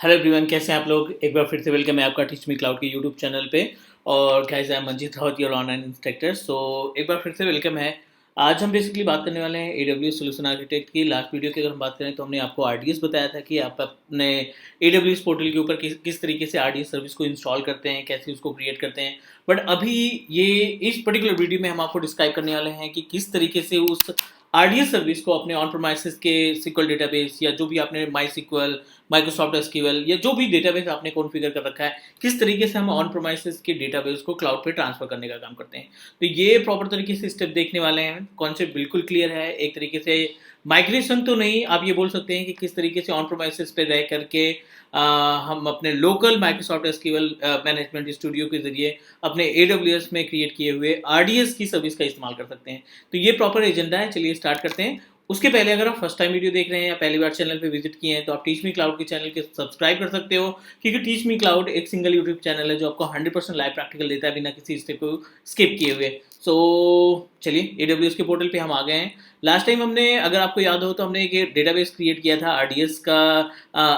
Hello everyone, कैसे हैं आप लोग। एक बार फिर से वेलकम है आपका टीच मी क्लाउड के यूट्यूब चैनल पे। और guys, I am Manjeet Rawat, your online instructor. So एक बार फिर से वेलकम है। आज हम बेसिकली बात करने वाले हैं AWS सोल्यूशन आर्किटेक्ट की। लास्ट वीडियो की अगर हम बात करें तो हमने आपको RDS बताया था कि आप अपने AWS पोर्टल के ऊपर किस तरीके से RDS सर्विस को इंस्टॉल करते हैं, कैसे उसको क्रिएट करते हैं। बट अभी ये इस पर्टिकुलर वीडियो में हम आपको डिस्क्राइब करने वाले हैं कि किस तरीके से उस RDS सर्विस को अपने ऑन प्रोमाइसिस के SQL डेटाबेस या जो भी आपने MySQL, माइक्रोसॉफ्ट एसक्यूएल या जो भी डेटाबेस आपने कॉन्फ़िगर कर रखा है, किस तरीके से हम ऑन प्रोमाइसिस के डेटाबेस को क्लाउड पे ट्रांसफर करने का काम करते हैं। तो ये प्रॉपर तरीके से स्टेप देखने वाले हैं। कॉन्सेप्ट बिल्कुल क्लियर है। एक तरीके से माइग्रेशन तो नहीं, आप ये बोल सकते हैं कि किस तरीके से ऑन प्रोमाइसिस पे रह करके हम अपने local Microsoft SQL management studio के जरिए अपने AWS में क्रिएट किए हुए RDS की सर्विस का इस्तेमाल कर सकते हैं। तो ये प्रॉपर एजेंडा है। चलिए स्टार्ट करते हैं। उसके पहले अगर आप फर्स्ट टाइम वीडियो देख रहे हैं या पहली बार चैनल पे विजिट किए हैं तो आप टीच मी क्लाउड के चैनल के सब्सक्राइब कर सकते हो, क्योंकि टीच मी क्लाउड एक सिंगल यूट्यूब चैनल है जो आपको 100% लाइव प्रैक्टिकल देता है बिना किसी स्टेप को स्किप किए हुए। सो चलिए AWS के पोर्टल पे हम आ गए हैं। लास्ट टाइम हमने, अगर आपको याद हो तो हमने एक डेटाबेस क्रिएट किया था RDS का।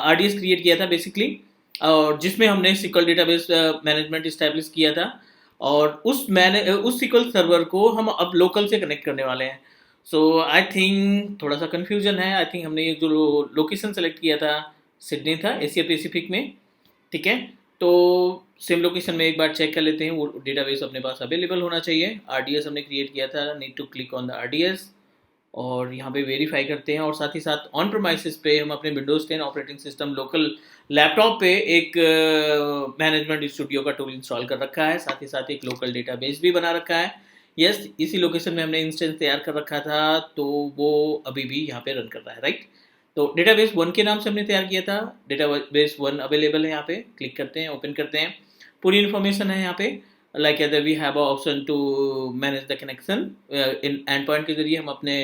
RDS क्रिएट किया था बेसिकली, और जिसमें हमने SQL डेटाबेस मैनेजमेंट इस्टेब्लिश किया था। और उस SQL सर्वर को हम अब लोकल से कनेक्ट करने वाले हैं। सो आई थिंक थोड़ा सा कन्फ्यूजन है। आई थिंक हमने ये जो लोकेशन सेलेक्ट किया था सिडनी था, एशिया पैसिफिक में। ठीक है, तो सेम लोकेशन में एक बार चेक कर लेते हैं। वो डेटाबेस अपने पास अवेलेबल होना चाहिए। RDS हमने क्रिएट किया था, need to click on the RDS और यहाँ पे वेरीफाई करते हैं। और साथ ही साथ ऑन प्रोमाइसिस पे हम अपने Windows 10 operating system local laptop पे एक मैनेजमेंट स्टूडियो का टूल इंस्टॉल कर रखा है। साथ ही साथ एक लोकल डेटाबेस भी बना रखा है। यस, इसी लोकेशन में हमने इंस्टेंस तैयार कर रखा था, तो वो अभी भी यहाँ पे रन कर रहा है, राइट। तो डेटाबेस 1 के नाम से हमने तैयार किया था। डेटाबेस 1 अवेलेबल है। यहाँ पे क्लिक करते हैं, ओपन करते हैं। पूरी इन्फॉर्मेशन है यहाँ पे। Like other we have option to manage the connection. इन एंड पॉइंट के जरिए हम अपने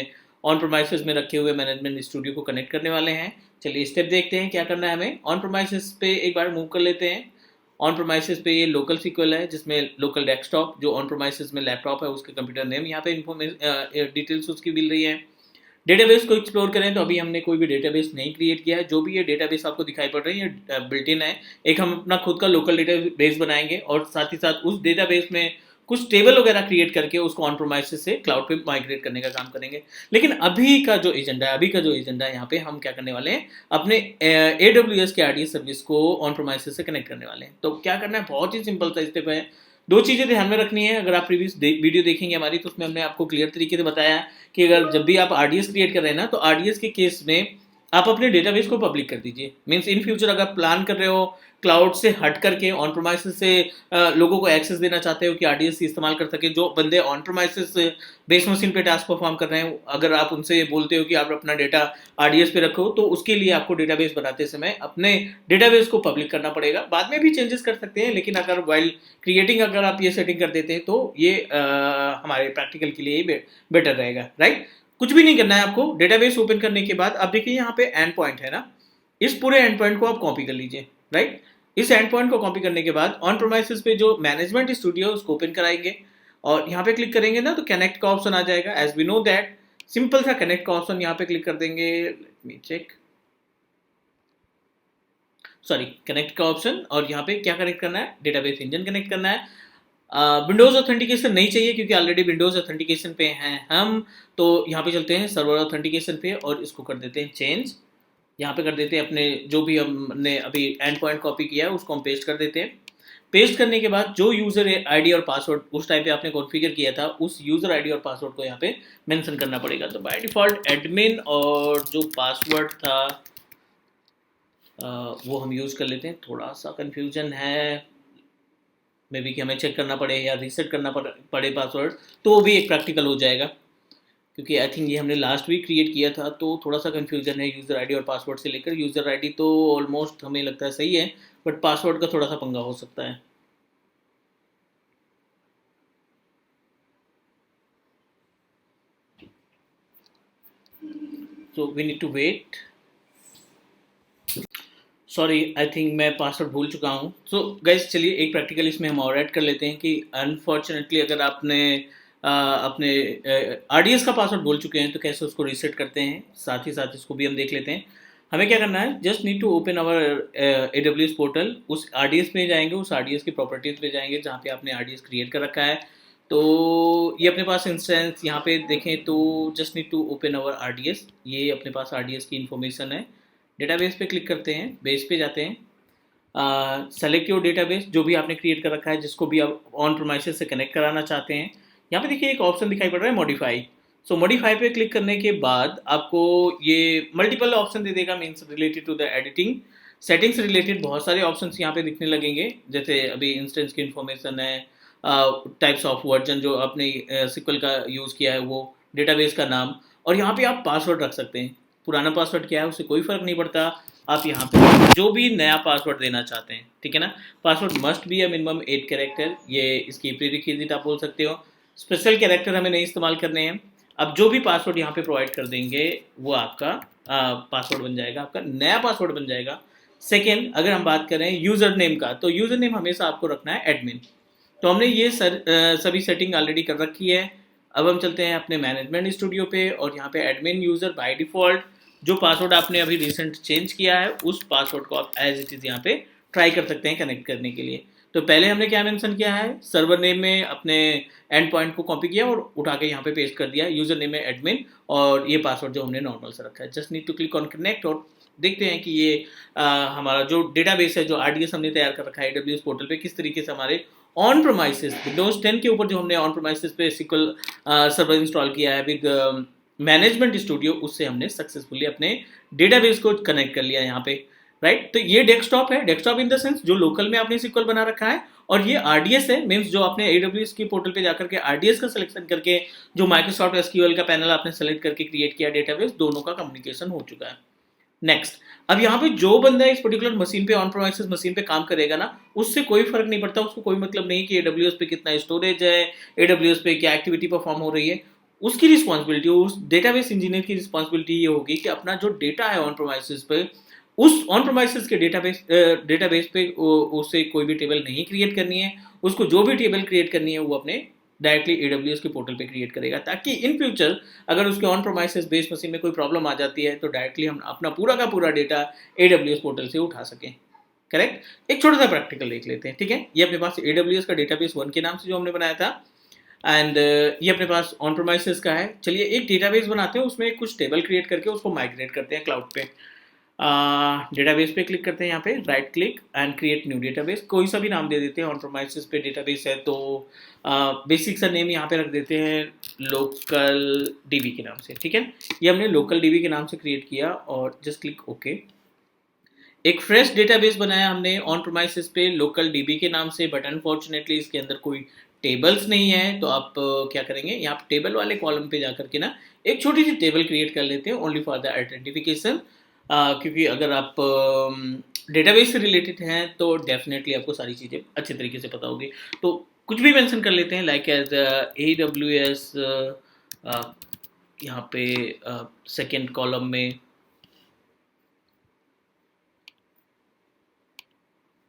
ऑन प्रोमाइसिस में रखे हुए मैनेजमेंट स्टूडियो को कनेक्ट करने वाले हैं। चलिए स्टेप देखते हैं क्या करना है हमें। ऑन प्रोमाइसिस पे एक बार मूव कर लेते हैं। ऑन प्रोमाइसिस पे ये लोकल SQL है, जिसमें लोकल डेस्कटॉप जो ऑन प्रोमाइसिस में लैपटॉप है उसके कंप्यूटर नेम यहाँ पे इन्फॉर्मेशन डिटेल्स उसकी मिल रही है। डेटाबेस को एक्सप्लोर करें तो अभी हमने कोई भी डेटाबेस नहीं क्रिएट किया है। जो भी ये डेटाबेस आपको दिखाई पड़ रही है बिल्ट इन है। एक हम अपना खुद का लोकल डेटाबेस बनाएंगे और साथ ही साथ उस डेटाबेस में कुछ टेबल वगैरह क्रिएट करके उसको ऑन प्रोमाइसिस से क्लाउड पे माइग्रेट करने का काम करेंगे। लेकिन अभी का जो एजेंडा है यहाँ पे हम क्या करने वाले हैं, अपने AWS के RDS सर्विस को ऑन प्रोमाइसिस से कनेक्ट करने वाले हैं। तो क्या करना है, बहुत ही सिंपल सा स्टेप है। दो चीज़ें ध्यान में रखनी है। अगर आप प्रीवियस वीडियो देखेंगे हमारी, तो उसमें हमने आपको क्लियर तरीके से बताया कि अगर जब भी आप RDS क्रिएट कर रहे हैं ना, तो RDS के केस में आप अपने डेटाबेस को पब्लिक कर दीजिए। मीन्स इन फ्यूचर अगर प्लान कर रहे हो क्लाउड से हट करके ऑन प्रोमाइसिस से लोगों को एक्सेस देना चाहते हो कि RDS इस्तेमाल कर सके, जो बंदे ऑन प्रोमाइसिस बेस मशीन पे टास्क परफॉर्म कर रहे हैं, अगर आप उनसे बोलते हो कि आप अपना डेटा RDS पे रखो, तो उसके लिए आपको डेटाबेस बनाते समय अपने डेटाबेस को पब्लिक करना पड़ेगा। बाद में भी चेंजेस कर सकते हैं, लेकिन अगर वाइल क्रिएटिंग अगर आप ये सेटिंग कर देते हैं तो ये हमारे प्रैक्टिकल के लिए बेटर रहेगा, राइट। कुछ भी नहीं करना है आपको। डेटाबेस ओपन करने के बाद आप देखिए यहाँ पे एंड पॉइंट है ना, इस पूरे एंड पॉइंट को आप कॉपी कर लीजिए, राइट। इस एंड पॉइंट को कॉपी करने के बाद ऑन प्रोमाइसिस पे जो मैनेजमेंट स्टूडियो है उसको ओपन कराएंगे और यहाँ पे क्लिक करेंगे ना, तो कनेक्ट का ऑप्शन आ जाएगा। As we know that, simple सा कनेक्ट का ऑप्शन यहाँ पे क्लिक कर देंगे। Let me check, sorry, connect का ऑप्शन। और यहाँ पे क्या कनेक्ट करना है, डेटाबेस इंजन कनेक्ट करना है। विंडोज ऑथेंटिकेशन नहीं चाहिए क्योंकि ऑलरेडी विंडोज ऑथेंटिकेशन पे हैं हम। तो यहाँ पे चलते हैं सर्वर ऑथेंटिकेशन पे और इसको कर देते हैं चेंज। यहाँ पे कर देते हैं अपने जो भी हमने अभी एंड पॉइंट कॉपी किया है उसको हम पेस्ट कर देते हैं। पेस्ट करने के बाद जो यूजर आईडी और पासवर्ड उस टाइम पे आपने कॉन्फ़िगर किया था, उस यूजर आईडी और पासवर्ड को यहाँ पे मेंशन करना पड़ेगा। तो बाय डिफॉल्ट एडमिन और जो पासवर्ड था वो हम यूज़ कर लेते हैं। थोड़ा सा कन्फ्यूजन है, मे बी कि हमें चेक करना पड़े या रीसेट करना पड़े पासवर्ड, तो वो भी एक प्रैक्टिकल हो जाएगा। क्योंकि आई थिंक ये हमने लास्ट वीक क्रिएट किया था, तो थोड़ा सा कन्फ्यूजन है यूज़र आईडी और पासवर्ड से लेकर। यूज़र आईडी तो ऑलमोस्ट हमें लगता है सही है, बट पासवर्ड का थोड़ा सा पंगा हो सकता है। So we need to wait. Sorry, I think मैं पासवर्ड भूल चुका हूँ। सो गाइस, चलिए एक प्रैक्टिकल इसमें हम और ऐड कर लेते हैं कि अनफॉर्चुनेटली अगर आपने अपने RDS का पासवर्ड भूल चुके हैं तो कैसे उसको रीसेट करते हैं। साथ ही साथ इसको भी हम देख लेते हैं। हमें क्या करना है, just need to open our AWS portal, उस RDS में जाएंगे, उस RDS की प्रॉपर्टीज पे जाएंगे जहाँ पे आपने RDS क्रिएट कर रखा है। तो ये अपने पास इंस्टेंस यहाँ पे देखें तो just need to open our RDS, ये अपने पास RDS की इन्फॉर्मेशन है। डेटाबेस पे क्लिक करते हैं, बेस पे जाते हैं, सेलेक्ट योर डेटाबेस, जो भी आपने क्रिएट कर रखा है, जिसको भी आप ऑन प्रोमाइसेस से कनेक्ट कराना चाहते हैं। यहाँ पे देखिए एक ऑप्शन दिखाई पड़ रहा है मॉडिफाई। सो मॉडिफाई पे क्लिक करने के बाद आपको ये मल्टीपल ऑप्शन दे देगा, means related to the editing settings related बहुत सारे ऑप्शंस यहाँ पे दिखने लगेंगे, जैसे अभी इंस्टेंस की इन्फॉर्मेशन है, टाइप्स ऑफ वर्जन जो आपने सिक्वल का यूज़ किया है वो, डेटाबेस का नाम, और यहाँ पे आप पासवर्ड रख सकते हैं। पुराना पासवर्ड क्या है उससे कोई फ़र्क नहीं पड़ता, आप यहाँ पे जो भी नया पासवर्ड देना चाहते हैं, ठीक है ना। Password must be a minimum 8 character, ये इसकी प्रीरिक्विजिट आप बोल सकते हो। स्पेशल कैरेक्टर हमें नहीं इस्तेमाल करने हैं। अब जो भी पासवर्ड यहाँ पे प्रोवाइड कर देंगे वो आपका पासवर्ड बन जाएगा, आपका नया पासवर्ड बन जाएगा। सेकेंड, अगर हम बात करें यूज़र नेम का, तो यूज़र नेम हमेशा आपको रखना है एडमिन। तो हमने ये सभी सेटिंग ऑलरेडी कर रखी है। अब हम चलते हैं अपने मैनेजमेंट स्टूडियो पे, और यहाँ पे एडमिन यूज़र बाय डिफ़ॉल्ट जो पासवर्ड आपने अभी रिसेंट चेंज किया है उस पासवर्ड को आप एज इट इज़ यहाँ पे ट्राई कर सकते हैं कनेक्ट करने के लिए। तो पहले हमने क्या मेंशन किया है, सर्वर नेम में अपने एंड पॉइंट को कॉपी किया और उठा के यहाँ पे पेस्ट कर दिया, यूज़र नेम में एडमिन, और ये पासवर्ड जो हमने नॉर्मल से रखा है। Just need to click on connect, और देखते हैं कि ये हमारा जो डेटाबेस है, जो RDS हमने तैयार कर रखा है AWS पोर्टल पे, किस तरीके से हमारे ऑन प्रोमाइसेस विंडोज 10 के ऊपर जो हमने ऑन प्रोमाइसेस पे SQL सर्वर इंस्टॉल किया है विद मैनेजमेंट स्टूडियो, उससे हमने सक्सेसफुली अपने डेटाबेस को कनेक्ट कर लिया यहाँ पे, राइट। तो ये डेस्कटॉप है, डेस्कटॉप इन द सेंस जो लोकल में आपने SQL बना रखा है, और ये RDS है, मीन्स जो आपने AWS की पोर्टल पे जाकर के RDS का सिलेक्शन करके जो माइक्रोसॉफ्ट SQL का पैनल आपने सेलेक्ट करके क्रिएट किया डेटाबेस, दोनों का कम्युनिकेशन हो चुका है। नेक्स्ट, अब यहाँ पे जो बंदा इस पर्टिकुलर मशीन पे ऑन प्रोमाइसेस मशीन पे काम करेगा ना, उससे कोई फर्क नहीं पड़ता, उसको कोई मतलब नहीं कि AWS पे कितना स्टोरेज है, AWS पे क्या एक्टिविटी परफॉर्म हो रही है। उसकी रिस्पॉन्सिबिलिटी, उस डेटाबेस इंजीनियर की रिस्पॉन्सिबिलिटी ये होगी कि अपना जो डेटा है ऑन प्रोमाइसेस पे, उस ऑन प्रोमाइसेस के डेटाबेस पे उसे कोई भी टेबल नहीं क्रिएट करनी है। उसको जो भी टेबल क्रिएट करनी है वो अपने डायरेक्टली AWS के पोर्टल पे क्रिएट करेगा, ताकि इन फ्यूचर अगर उसके ऑन प्रोमाइसेस बेस मशीन में कोई प्रॉब्लम आ जाती है तो डायरेक्टली हम अपना पूरा का पूरा डेटा AWS पोर्टल से उठा सकें। करेक्ट। एक छोटा सा प्रैक्टिकल देख लेते हैं, ठीक है। ये अपने पास AWS का डेटाबेस 1 के नाम से जो हमने बनाया था, एंड ये अपने पास ऑन प्रोमाइसेस का है। चलिए एक डेटाबेस बनाते हैं, उसमें कुछ टेबल क्रिएट करके उसको माइग्रेट करते हैं क्लाउड पे। डेटाबेस पे क्लिक करते हैं, यहाँ पे right click and create new database, कोई सा भी नाम दे देते हैं। ऑन प्रोमाइसेस पे डेटाबेस है तो बेसिक सा नेम यहाँ पे रख देते हैं लोकल DB के नाम से, ठीक है। ये हमने लोकल DB के नाम से क्रिएट किया और जस्ट क्लिक ओके। एक फ्रेश डेटाबेस बनाया हमने ऑन प्रोमाइसेस पे लोकल DB के नाम से, बट अनफॉर्चुनेटली इसके अंदर कोई टेबल्स नहीं है। तो आप क्या करेंगे, यहाँ पे टेबल वाले कॉलम पे जाकर के ना एक छोटी सी टेबल क्रिएट कर लेते हैं ओनली फॉर द आइडेंटिफिकेशन, क्योंकि अगर आप डेटाबेस से रिलेटेड हैं तो डेफिनेटली आपको सारी चीज़ें अच्छे तरीके से पता होगी। तो कुछ भी मेंशन कर लेते हैं, लाइक एज AWS, यहाँ पे सेकेंड कॉलम में,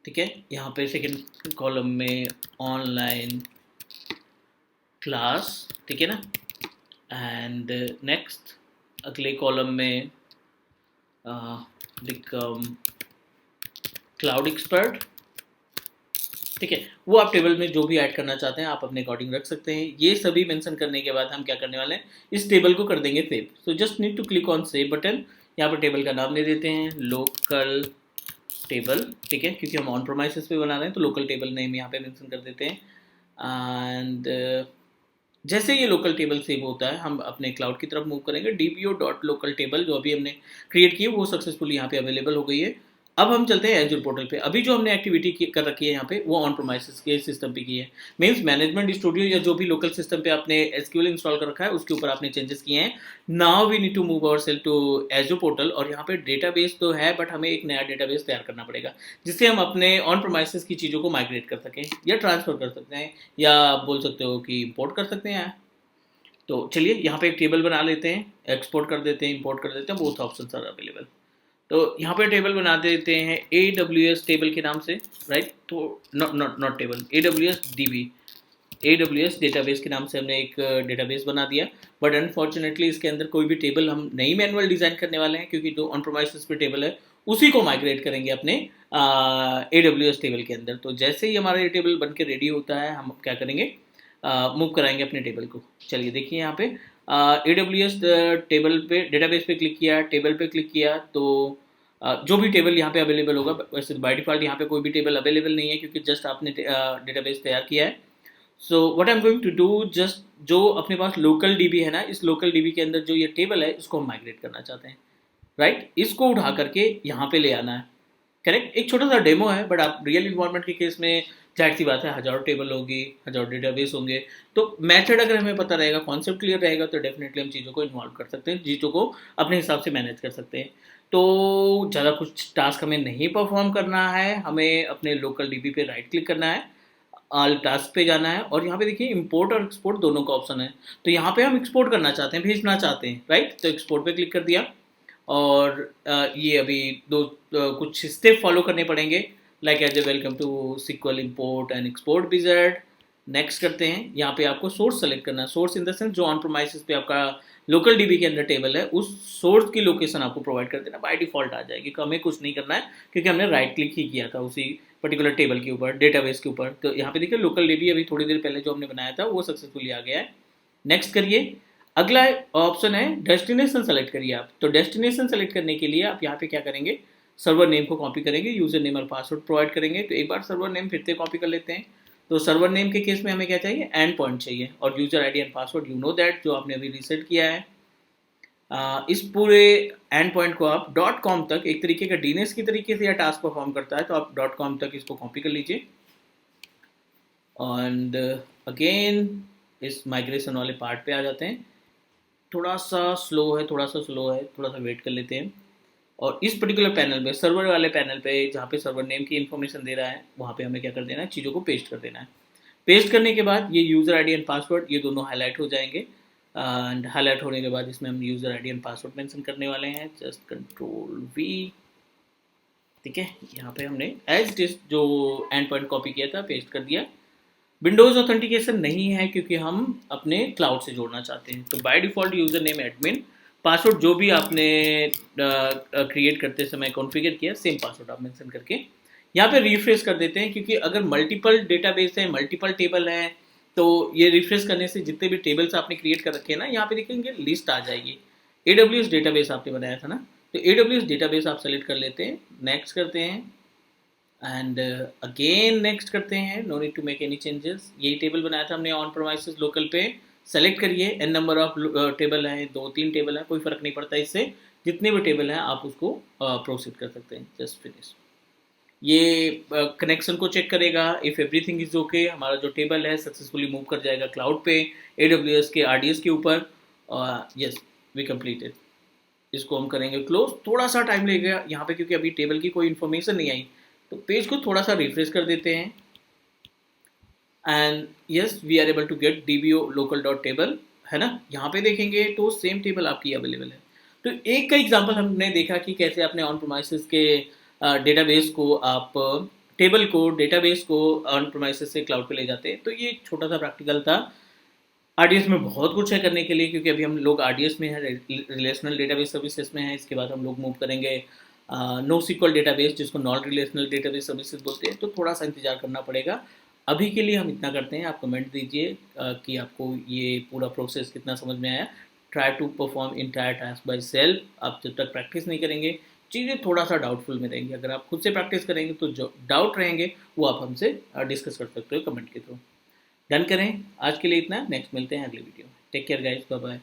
ठीक है, यहाँ पे सेकेंड कॉलम में ऑनलाइन क्लास, ठीक है ना। एंड नेक्स्ट अगले कॉलम में बिकम क्लाउड एक्सपर्ट, ठीक है। वो आप टेबल में जो भी ऐड करना चाहते हैं आप अपने अकॉर्डिंग रख सकते हैं। ये सभी मेंशन करने के बाद हम क्या करने वाले हैं, इस टेबल को कर देंगे save. So just need to click on save button. यहाँ पर टेबल का नाम दे देते हैं लोकल टेबल, ठीक है, क्योंकि हम ऑन प्रोमाइसेस पे बना रहे हैं तो लोकल टेबल नेम यहाँ पे मेंशन कर देते हैं। एंड जैसे ये लोकल टेबल सेव होता है हम अपने क्लाउड की तरफ मूव करेंगे। dbo.local टेबल जो अभी हमने क्रिएट की है वो सक्सेसफुली यहाँ पे अवेलेबल हो गई है। अब हम चलते हैं एजूर पोर्टल पे। अभी जो हमने एक्टिविटी कर रखी है यहाँ पे वो ऑन प्रोमाइसेस के सिस्टम पे की है, मींस मैनेजमेंट स्टूडियो या जो भी लोकल सिस्टम पे आपने SQL इंस्टॉल कर रखा है उसके ऊपर आपने चेंजेस किए हैं। Now we need to move our self to Azure portal, और यहाँ पे डेटाबेस तो है बट हमें एक नया डेटाबेस तैयार करना पड़ेगा जिससे हम अपने ऑन प्रोमाइसेस की चीज़ों को माइग्रेट कर सकें या ट्रांसफर कर सकते हैं, या बोल सकते हो कि इम्पोर्ट कर सकते हैं। तो चलिए यहाँ पे एक टेबल बना लेते हैं, एक्सपोर्ट कर देते हैं, इंपोर्ट कर देते हैं, बोथ ऑप्शंस आर अवेलेबल। तो यहाँ पे टेबल बना देते हैं AWS टेबल के नाम से, राइट। तो not table, AWS DB, AWS database के नाम से हमने एक डेटाबेस बना दिया, बट अनफॉर्चुनेटली इसके अंदर कोई भी टेबल हम नहीं मैनुअल डिज़ाइन करने वाले हैं, क्योंकि जो ऑन प्रोमाइसेस पे टेबल है उसी को माइग्रेट करेंगे अपने AWS टेबल के अंदर। तो जैसे ही हमारा ये टेबल बन के रेडी होता है, हम क्या करेंगे, मूव कराएंगे अपने टेबल को। चलिए देखिए यहाँ पे AWS टेबल पे, डेटाबेस पे क्लिक किया, टेबल पे क्लिक किया, तो जो भी टेबल यहाँ पे अवेलेबल होगा, वैसे बाय डिफॉल्ट यहाँ पे कोई भी टेबल अवेलेबल नहीं है, क्योंकि जस्ट आपने डेटाबेस तैयार किया है। So what I am going to do, just जो अपने पास लोकल डीबी है ना, इस लोकल डीबी के अंदर जो ये टेबल है इसको हम माइग्रेट करना चाहते हैं, राइट। इसको उठा करके यहाँ पे ले आना है, करेक्ट। एक छोटा सा डेमो है, बट आप रियल इन्वायरमेंट के केस में जाहिर सी बात है हज़ारों टेबल होगी, हज़ारों डेटाबेस होंगे, तो मेथड अगर हमें पता रहेगा, कॉन्सेप्ट क्लियर रहेगा, तो डेफिनेटली हम चीज़ों को इन्वॉल्व कर सकते हैं, चीज़ों को अपने हिसाब से मैनेज कर सकते हैं। तो ज़्यादा कुछ टास्क हमें नहीं परफॉर्म करना है, हमें अपने लोकल डीबी पे राइट क्लिक करना है, ऑल टास्क पे जाना है, और यहाँ पे देखिए इंपोर्ट और एक्सपोर्ट दोनों का ऑप्शन है। तो यहाँ पे हम एक्सपोर्ट करना चाहते हैं, भेजना चाहते हैं, राइट। तो एक्सपोर्ट पे क्लिक कर दिया, और ये अभी कुछ स्टेप फॉलो करने पड़ेंगे, like as a welcome to SQL import and export wizard. Next करते हैं, यहाँ पे आपको सोर्स सेलेक्ट करना है, सोर्स इन द सेंस जो ऑन प्रोमाइसेस पे आपका लोकल डीबी के अंदर टेबल है, उस सोर्स की लोकेशन आपको प्रोवाइड कर देना, बाय डिफॉल्ट आ जाएगी, तो हमें कुछ नहीं करना है, क्योंकि हमने राइट क्लिक ही किया था उसी पर्टिकुलर टेबल के ऊपर, डेटाबेस के ऊपर। तो यहाँ पे देखिए लोकल डीबी अभी थोड़ी देर पहले जो हमने बनाया था वो सक्सेसफुली आ गया है। नेक्स्ट करिए, अगला ऑप्शन है डेस्टिनेशन सेलेक्ट करिए आप। तो डेस्टिनेशन सेलेक्ट करने के लिए आप यहाँ पे क्या करेंगे, सर्वर नेम को कॉपी करेंगे, यूजर नेम और पासवर्ड प्रोवाइड करेंगे। तो एक बार सर्वर नेम फिर से कॉपी कर लेते हैं। तो सर्वर नेम के केस में हमें क्या चाहिए, एंड पॉइंट चाहिए, और user ID and password you know that, जो आपने अभी रीसेट किया है। इस पूरे एंड पॉइंट को आप .com तक, एक तरीके का डीएनएस की तरीके से यह टास्क परफॉर्म करता है, तो आप .com तक इसको कॉपी कर लीजिए। एंड अगेन इस माइग्रेशन वाले पार्ट पे आ जाते हैं। थोड़ा सा स्लो है, थोड़ा सा वेट कर लेते हैं। और इस पर्टिकुलर पैनल पे, सर्वर वाले पैनल पे, जहाँ पे सर्वर नेम की इन्फॉर्मेशन दे रहा है, वहाँ पे हमें क्या कर देना है, चीज़ों को पेस्ट कर देना है। पेस्ट करने के बाद ये यूज़र आईडी एंड पासवर्ड, ये दोनों हाईलाइट हो जाएंगे, एंड हाईलाइट होने के बाद इसमें हम user ID and password mention करने वाले हैं। जस्ट Ctrl+V, ठीक है। यहाँ पे हमने एज इट इज जो एंड पॉइंट कॉपी किया था पेस्ट कर दिया। विंडोज़ ऑथेंटिकेशन नहीं है, क्योंकि हम अपने क्लाउड से जोड़ना चाहते हैं। तो by default user name admin, password जो भी आपने क्रिएट करते समय कॉन्फ़िगर किया, सेम पासवर्ड आप मेंशन करके यहाँ पे रिफ्रेश कर देते हैं, क्योंकि अगर मल्टीपल डेटाबेस है, मल्टीपल टेबल है, तो ये रिफ्रेश करने से जितने भी टेबल्स आपने क्रिएट कर रखे हैं ना, यहाँ पे देखेंगे लिस्ट आ जाएगी। AWS डेटाबेस आपने बनाया था ना, तो AWS डेटाबेस आप सेलेक्ट कर लेते हैं, नेक्स्ट करते हैं, एंड अगेन नेक्स्ट करते हैं, no need to make any changes. यही टेबल बनाया था हमने ऑन प्रोमाइसेस लोकल पे, सेलेक्ट करिए, एन नंबर ऑफ टेबल है, 2-3 टेबल है, कोई फर्क नहीं पड़ता इससे, जितने भी टेबल हैं आप उसको प्रोसीड कर सकते हैं। Just finish. ये कनेक्शन को चेक करेगा, इफ़ एवरीथिंग इज ओके, हमारा जो टेबल है सक्सेसफुली मूव कर जाएगा क्लाउड पे, AWS के RDS के ऊपर। Yes, we completed. इसको हम करेंगे क्लोज। थोड़ा सा टाइम लगेगा यहाँ पे, क्योंकि अभी टेबल की कोई इन्फॉर्मेशन नहीं आई, तो पेज को थोड़ा सा रिफ्रेश कर देते हैं, and yes we are able to get DBO local.table, है ना। यहाँ पे देखेंगे तो सेम टेबल आपकी अवेलेबल है। तो एक का एग्जांपल हमने देखा कि कैसे अपने ऑन प्रोमाइसेस के डेटाबेस को आप, टेबल को, डेटाबेस को ऑन प्रोमाइसेस से क्लाउड पे ले जाते हैं। तो ये एक छोटा सा प्रैक्टिकल था। RDS में बहुत कुछ है करने के लिए, क्योंकि अभी हम लोग RDS में है, रिलेशनल डेटाबेस सर्विसेज में है। इसके बाद हम लोग मूव करेंगे NoSQL डेटाबेस, जिसको नॉन रिलेशनल डेटाबेस सर्विसेज बोलते हैं। तो थोड़ा सा इंतजार करना पड़ेगा। अभी के लिए हम इतना करते हैं, आप कमेंट दीजिए कि आपको ये पूरा प्रोसेस कितना समझ में आया। Try to perform entire task by self. आप जब तक प्रैक्टिस नहीं करेंगे, चीज़ें थोड़ा सा डाउटफुल में रहेंगी। अगर आप खुद से प्रैक्टिस करेंगे तो जो डाउट रहेंगे वो आप हमसे डिस्कस कर सकते हो कमेंट के थ्रू। डन करें। आज के लिए इतना, नेक्स्ट मिलते हैं अगले वीडियो में। Take care guys, bye bye.